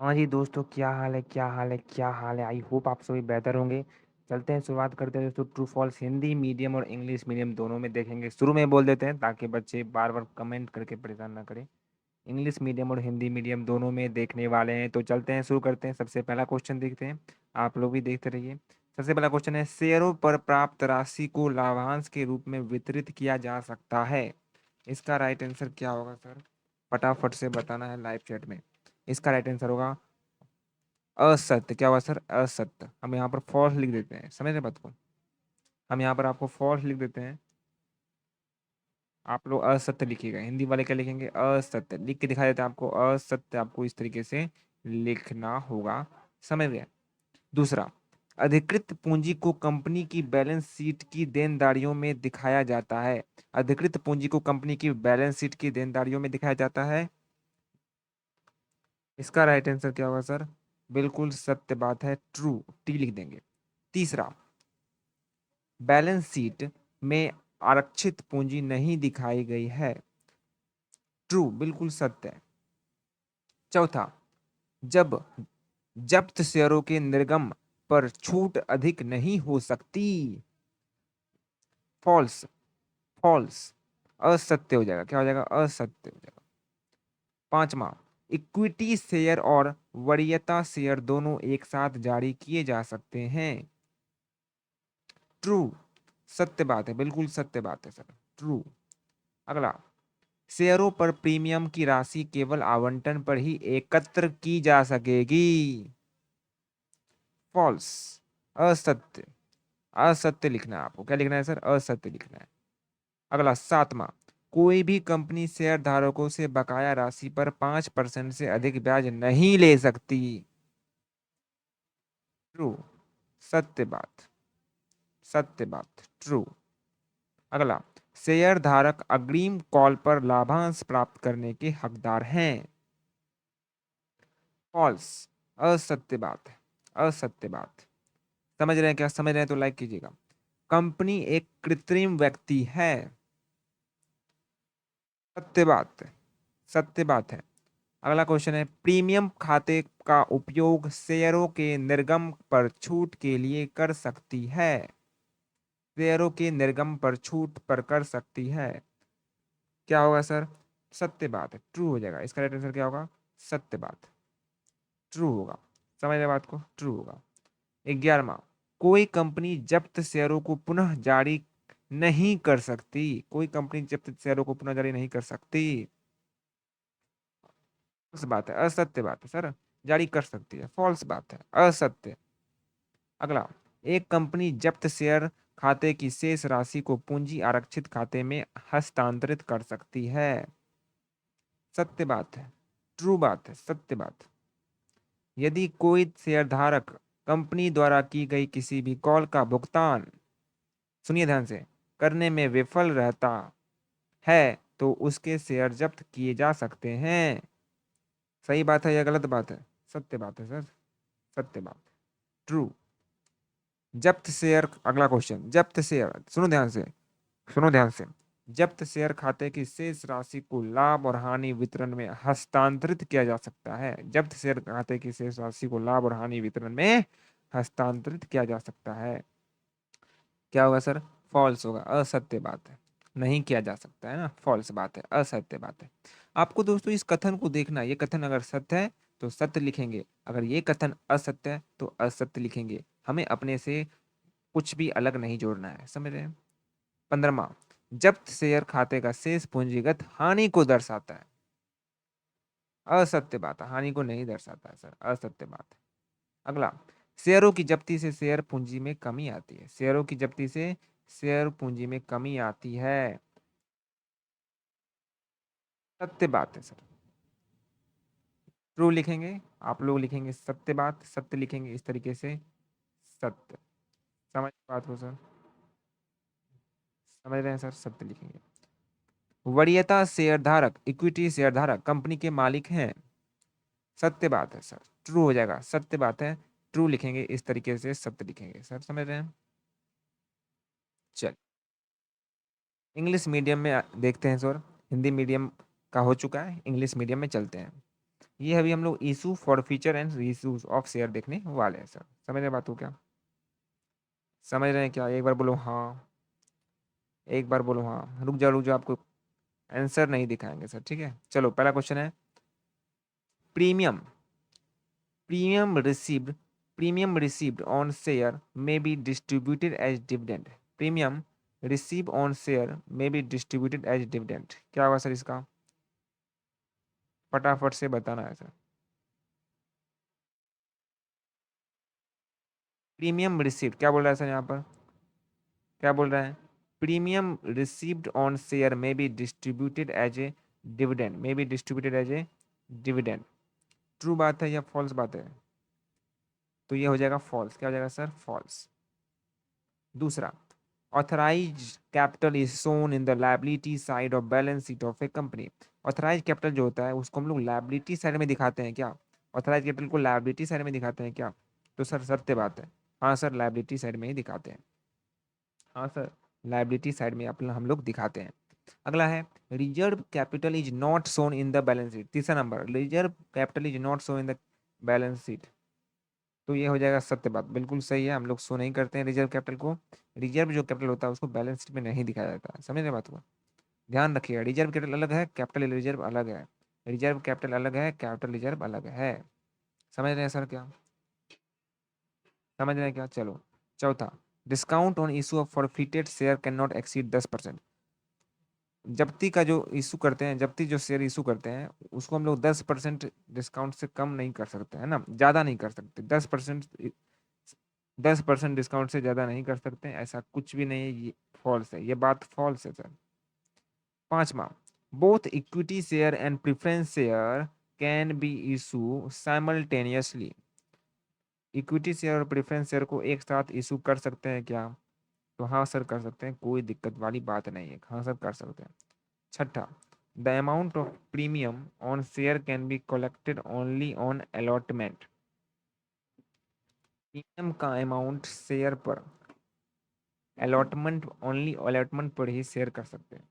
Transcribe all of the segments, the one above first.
हाँ जी दोस्तों, क्या हाल है? क्या हाल है? क्या हाल है? आई होप आप सभी बेहतर होंगे। चलते हैं, शुरुआत करते हैं दोस्तों। ट्रू फॉल्स हिंदी मीडियम और इंग्लिश मीडियम दोनों में देखेंगे। शुरू में बोल देते हैं ताकि बच्चे बार बार कमेंट करके परेशान ना करें। इंग्लिश मीडियम और हिंदी मीडियम दोनों में देखने वाले हैं, तो चलते हैं, शुरू करते हैं। सबसे पहला क्वेश्चन देखते हैं, आप लोग भी देखते रहिए। सबसे पहला क्वेश्चन है, शेयरों पर प्राप्त राशि को लाभांश के रूप में वितरित किया जा सकता है। इसका राइट आंसर क्या होगा सर? फटाफट से बताना है लाइव चैट में। इसका राइट आंसर होगा असत्य। क्या होगा सर? असत्य। हम यहाँ पर फॉल्स लिख देते हैं, समझ रहे बात को? हम यहाँ पर आपको फॉल्स लिख देते हैं, आप लोग असत्य लिखिएगा। हिंदी वाले क्या लिखेंगे? असत्य लिख के दिखा देते हैं आपको। असत्य आपको इस तरीके से लिखना होगा, समझ गए? दूसरा, अधिकृत पूंजी को कंपनी की बैलेंस शीट की देनदारियों में दिखाया जाता है। अधिकृत पूंजी को कंपनी की बैलेंस शीट की देनदारियों में दिखाया जाता है। इसका राइट आंसर क्या होगा सर? बिल्कुल सत्य बात है, ट्रू, टी लिख देंगे। तीसरा, बैलेंस शीट में आरक्षित पूंजी नहीं दिखाई गई है। ट्रू, बिल्कुल सत्य है। चौथा, जब जब्त शेयरों के निर्गम पर छूट अधिक नहीं हो सकती। फॉल्स, फॉल्स, असत्य हो जाएगा। क्या हो जाएगा? असत्य हो जाएगा। पांचवा, इक्विटी शेयर और वरीयता शेयर दोनों एक साथ जारी किए जा सकते हैं। ट्रू, सत्य बात है, बिल्कुल सत्य बात है सर, ट्रू। अगला, शेयरों पर प्रीमियम की राशि केवल आवंटन पर ही एकत्र की जा सकेगी। फॉल्स, असत्य। असत्य लिखना है आपको। क्या लिखना है सर? असत्य लिखना है। अगला, सातवां, कोई भी कंपनी शेयर धारकों से बकाया राशि पर 5% से अधिक ब्याज नहीं ले सकती। ट्रू, सत्य बात, सत्य बात, ट्रू। अगला, शेयर धारक अग्रिम कॉल पर लाभांश प्राप्त करने के हकदार हैं। फॉल्स, असत्य बात है, असत्य बात। समझ रहे हैं? क्या समझ रहे हैं तो लाइक कीजिएगा। कंपनी एक कृत्रिम व्यक्ति है। सत्य बात है, सत्य बात है। अगला क्वेश्चन है, प्रीमियम खाते का उपयोग शेयरों के निर्गम पर छूट के लिए कर सकती है। शेयरों के निर्गम पर छूट पर कर सकती है। क्या होगा सर? सत्य बात है, ट्रू हो जाएगा। इसका राइट आंसर क्या होगा? सत्य बात, ट्रू होगा। समझ रहे बात को? ट्रू होगा। 11वां, कोई कंपनी जब्त शेयरों को पुनः जारी नहीं कर सकती। कोई कंपनी जब्त शेयरों को पुनः जारी नहीं कर सकती। फॉल्स बात है, असत्य बात है सर। जारी कर सकती है, फॉल्स बात है, असत्य। अगला, एक कंपनी जब्त शेयर खाते की शेष राशि को पूंजी आरक्षित खाते में हस्तांतरित कर सकती है। सत्य बात है, ट्रू बात है, सत्य बात। यदि कोई शेयरधारक कंपनी द्वारा की गई किसी भी कॉल का भुगतान, सुनिए ध्यान से, करने में विफल रहता है तो उसके शेयर जब्त किए जा सकते हैं। सही बात है या गलत बात है? सत्य बात है सर, सत्य बात, ट्रू। जब्त शेयर, अगला क्वेश्चन, जब्त शेयर, सुनो ध्यान से, सुनो ध्यान से। जब्त शेयर खाते की शेष राशि को लाभ और हानि वितरण में हस्तांतरित किया जा सकता है। जब्त शेयर खाते की शेष राशि को लाभ और हानि वितरण में हस्तांतरित किया जा सकता है। क्या होगा सर? फॉल्स होगा, असत्य बात है, नहीं किया जा सकता है ना, फॉल्स बात है, असत्य बात है। आपको दोस्तों इस कथन को देखना, ये कथन अगर सत्य है तो सत्य लिखेंगे, अगर ये कथन असत्य है तो असत्य लिखेंगे। हमें अपने से कुछ भी अलग नहीं जोड़ना है, समझ रहे हैं? 15वां, जब्त शेयर खाते का शेष पूंजीगत हानि को दर्शाता है। असत्य बात है, हानि को नहीं दर्शाता है सर, असत्य बात है। अगला, शेयरों की जब्ती से शेयर पूंजी में कमी आती है। शेयरों की जब्ती से शेयर पूंजी में कमी आती है। सत्य बात है सर, ट्रू लिखेंगे। आप लोग लिखेंगे सत्य बात, सत्य लिखेंगे इस तरीके से, सत्य। समझ बात को सर? समझ रहे हैं सर? सत्य लिखेंगे। वरीयता शेयरधारक, इक्विटी शेयरधारक कंपनी के मालिक हैं। सत्य बात है सर, ट्रू हो जाएगा, सत्य बात है, ट्रू लिखेंगे इस तरीके से, सत्य लिखेंगे सर, समझ रहे हैं? चल, इंग्लिश मीडियम में देखते हैं सर। हिंदी मीडियम का हो चुका है, इंग्लिश मीडियम में चलते हैं। ये अभी हम लोग issue forfeiture and reissues of share देखने वाले हैं सर। समझ रहे बात को क्या? समझ रहे हैं क्या? एक बार बोलो हाँ, एक बार बोलो हाँ। रुक जाओ, आपको आंसर नहीं दिखाएंगे सर, ठीक है। चलो पहला क्वेश्चन है, premium premium received premium received on share may be distributed as dividend. Premium receive on share may be distributed as dividend, क्या होगा सर इसका? फटाफट से बताना है सर। प्रीमियम रिसीव्ड क्या बोल रहा है सर यहाँ पर? क्या बोल रहा है? Premium received on share may be distributed as a dividend, may be distributed as a dividend. True बात है या फॉल्स बात है? तो ये हो जाएगा फॉल्स। क्या हो जाएगा सर? फॉल्स। दूसरा, authorise capital is shown in the liability side of balance sheet of a company. Authorise capital जो होता है उसको हम लोग लायबिलिटी साइड में दिखाते हैं क्या? ऑथराइज कैपिटल को लायबिलिटी साइड में दिखाते हैं क्या? तो सर सत्य बात है, हाँ सर लायबिलिटी साइड में ही दिखाते हैं। हाँ सर, लायबिलिटी साइड में अपना हम लोग दिखाते हैं। अगला है, reserve capital is not shown in the balance sheet. तीसरा नंबर, reserve capital is not shown in the balance sheet. तो ये हो जाएगा सत्य बात, बिल्कुल सही है। हम लोग शो नहीं करते हैं रिजर्व कैपिटल को। रिजर्व जो कैपिटल होता है उसको बैलेंस शीट में नहीं दिखाया जाता है। समझ रहे बात को? ध्यान रखिएगा, रिजर्व कैपिटल अलग है, कैपिटल रिजर्व अलग है। रिजर्व कैपिटल अलग है, कैपिटल रिजर्व अलग है। समझ रहे हैं सर क्या? समझ रहे हैं क्या? चलो चौथा, discount on issue of forfeited share can not exceed 10%। जब्ती का जो इशू करते हैं, जब्ती जो शेयर इशू करते हैं उसको हम लोग 10% डिस्काउंट से कम नहीं कर सकते है ना, ज़्यादा नहीं कर सकते। 10% डिस्काउंट से ज़्यादा नहीं कर सकते, ऐसा कुछ भी नहीं है। ये फॉल्स है, ये बात फॉल्स है सर। पांचवा, both equity share and preference share can be issue simultaneously. Equity share और प्रेफरेंस शेयर को एक साथ इशू कर सकते हैं क्या? तो हाँ सर कर सकते हैं, कोई दिक्कत वाली बात नहीं है, हाँ सर कर सकते हैं। छठा, the amount of premium on share can be collected only on allotment. Premium का अमाउंट शेयर पर अलॉटमेंट, ओनली अलॉटमेंट पर ही शेयर कर सकते हैं।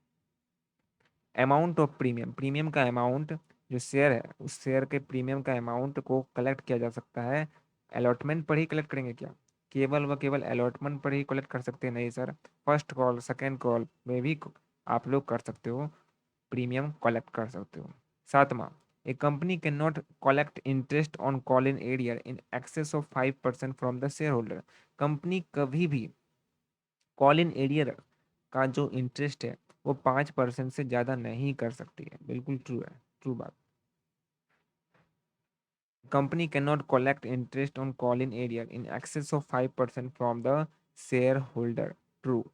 अमाउंट ऑफ प्रीमियम, प्रीमियम का अमाउंट जो शेयर है उस शेयर के प्रीमियम का अमाउंट को कलेक्ट किया जा सकता है अलॉटमेंट पर ही। कलेक्ट करेंगे क्या? केवल व केवल अलॉटमेंट पर ही कलेक्ट कर सकते हैं? नहीं sir, first call second call में भी आप लोग कर सकते हो, प्रीमियम कलेक्ट कर सकते हो। सातवां, a company can not collect interest on call in arrear in excess of 5% from the share holder. Company कभी भी कॉल इन एरियर का जो इंटरेस्ट है वो 5% से ज़्यादा नहीं कर सकती है। बिल्कुल ट्रू है, ट्रू बात। Company can not collect interest on call in arrear in excess of 5% from the share holder. True.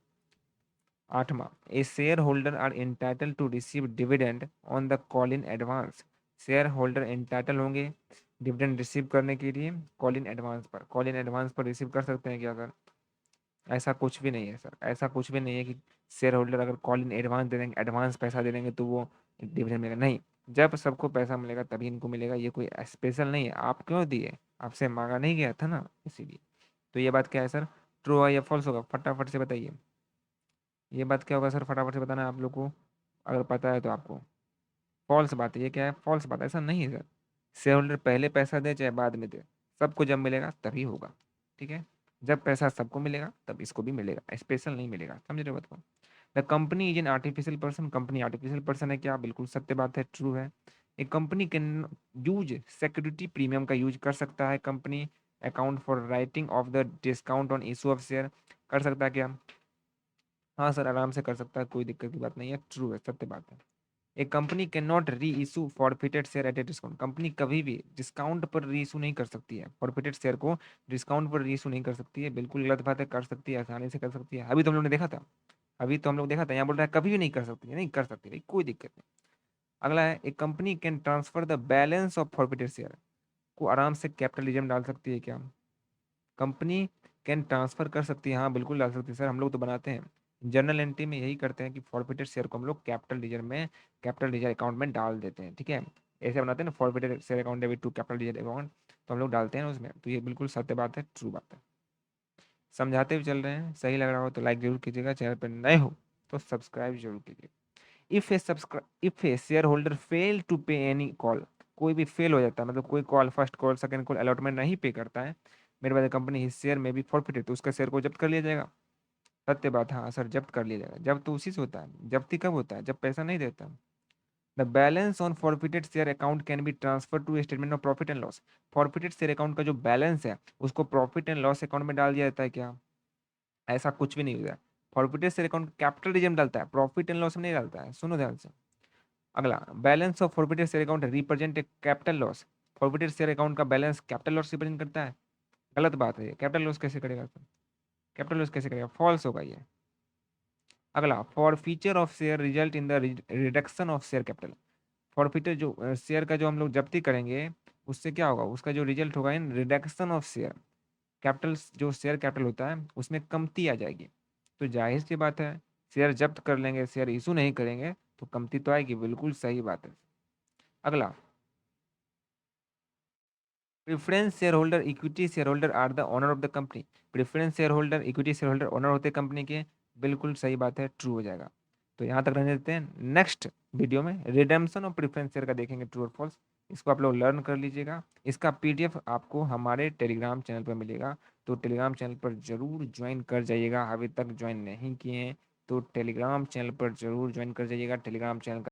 आठवां, a share holder are entitle to receive dividend on the call in advance. Share holder entitle होंगे dividend receive करने के लिए call in advance पर। Call in advance पर receive कर सकते हैं क्या सर? ऐसा कुछ भी नहीं है सर, ऐसा कुछ भी नहीं है कि शेयर होल्डर अगर कॉल इन एडवांस दे देंगे, एडवांस पैसा दे देंगे तो वो डिविडेंड मिलेगा। नहीं, जब सबको पैसा मिलेगा तभी इनको मिलेगा। ये कोई स्पेशल नहीं है। आप क्यों दिए? आपसे मांगा नहीं गया था ना, इसीलिए। तो ये बात क्या है सर? ट्रू है या फॉल्स होगा? फटाफट से बताइए, ये बात क्या होगा सर? फटाफट से बताना है आप लोग को, अगर पता है तो आपको। फॉल्स बात है, ये क्या है? फॉल्स बात है, ऐसा नहीं है सर। शेयर होल्डर पहले पैसा दे चाहे बाद में दे, सबको जब मिलेगा तभी होगा, ठीक है। जब पैसा सबको मिलेगा तब इसको भी मिलेगा, स्पेशल नहीं मिलेगा। समझ रहे हो बात को? The company is an artificial person. Company artificial person है क्या? बिल्कुल सत्य बात है, ट्रू है। एक company can use security, premium का यूज कर सकता है company account for writing of the discount on issue of share. कर सकता है क्या? हाँ सर आराम से कर सकता है, कोई दिक्कत की बात नहीं है, ट्रू है, सत्य बात है। एक कंपनी कैन नॉट री issue forfeited share eight a discount. Company कभी भी डिस्काउंट पर री इशू नहीं कर सकती है, फॉरफिटेड शेयर को डिस्काउंट पर री इशू नहीं कर सकती है। बिल्कुल गलत बात है, कर सकती है, आसानी से कर सकती है। अभी तो हम लोग ने देखा था, अभी तो हम लोग देखा था, यहाँ बोल रहा है कभी भी नहीं कर सकती है। नहीं कर सकती भाई, कोई दिक्कत नहीं। अगला है, एक company can transfer the balance of forfeited share. को आराम से कैपिटलिज्म डाल सकती है क्या? कंपनी कैन ट्रांसफर कर सकती है, हाँ बिल्कुल डाल सकती है सर। हम लोग तो बनाते हैं जर्नल एंट्री में, यही करते हैं कि फॉरफिटेड शेयर को हम लोग कैपिटल लीजर में, कैपिटल लीजर अकाउंट में डाल देते हैं, ठीक है। ऐसे बनाते हैं ना, forfeited share account debit to capital ledger account, तो हम लोग डालते हैं ना उसमें। तो ये बिल्कुल सत्य बात है, ट्रू बात है। समझाते हुए चल रहे हैं, सही लग रहा हो तो लाइक जरूर कीजिएगा, चैनल पर नए हो तो सब्सक्राइब जरूर कीजिएगा। If a share holder fail to pay any call, कोई भी फेल हो जाता है, मतलब कोई call, first call, second call, allotment नहीं पे करता है, मेरे बाद कंपनी हिज शेयर में भी फॉरफिटेड, तो उसका शेयर को जब्त कर लिया जाएगा। सत्य बात है, हाँ सर, जब्त कर लिया जाएगा। जब्त तो उसी से होता है, जब्ती कब होता है, जब पैसा नहीं देता। The balance on forfeited share account can be transfer to statement of profit and loss. Forfeited share account का जो बैलेंस है उसको प्रॉफिट एंड लॉस अकाउंट में डाल दिया जाता है क्या? ऐसा कुछ भी नहीं होता है। Forfeited share account capital reserve डालता है, प्रॉफिट एंड लॉस में नहीं डालता है, सुनो ध्यान से। अगला, balance of forfeited share account represent a capital loss. Forfeited share account का बैलेंस कैपिटल लॉस रिप्रेजेंट करता है? गलत बात है, ये कैपिटल लॉस कैसे करेगा सर? कैपिटल लॉस कैसे करेगा, फॉल्स होगा ये। अगला, for feature of share result in the reduction of share capital. Forfeited जो शेयर का जो हम लोग जब्ती करेंगे, उससे क्या होगा, उसका जो रिजल्ट होगा in reduction of share capital, जो शेयर कैपिटल होता है उसमें कमती आ जाएगी। तो जाहिर सी बात है, शेयर जब्त कर लेंगे, शेयर इशू नहीं करेंगे तो कमती तो आएगी, बिल्कुल सही बात है। अगला, preference share holder equity share holder are the owner of the company. Preference share holder equity share holder owner होते हैं कंपनी के, बिल्कुल सही बात है, ट्रू हो जाएगा। तो यहाँ तक रहने देते हैं, नेक्स्ट वीडियो में रिडेम्पशन और प्रेफरेंस शेयर का देखेंगे, ट्रू और फॉल्स। इसको आप लोग लर्न कर लीजिएगा। इसका पीडीएफ आपको हमारे टेलीग्राम चैनल पर मिलेगा, तो टेलीग्राम चैनल पर जरूर ज्वाइन कर जाइएगा। अभी तक ज्वाइन नहीं किए हैं तो टेलीग्राम चैनल पर जरूर ज्वाइन कर जाइएगा। Telegram channel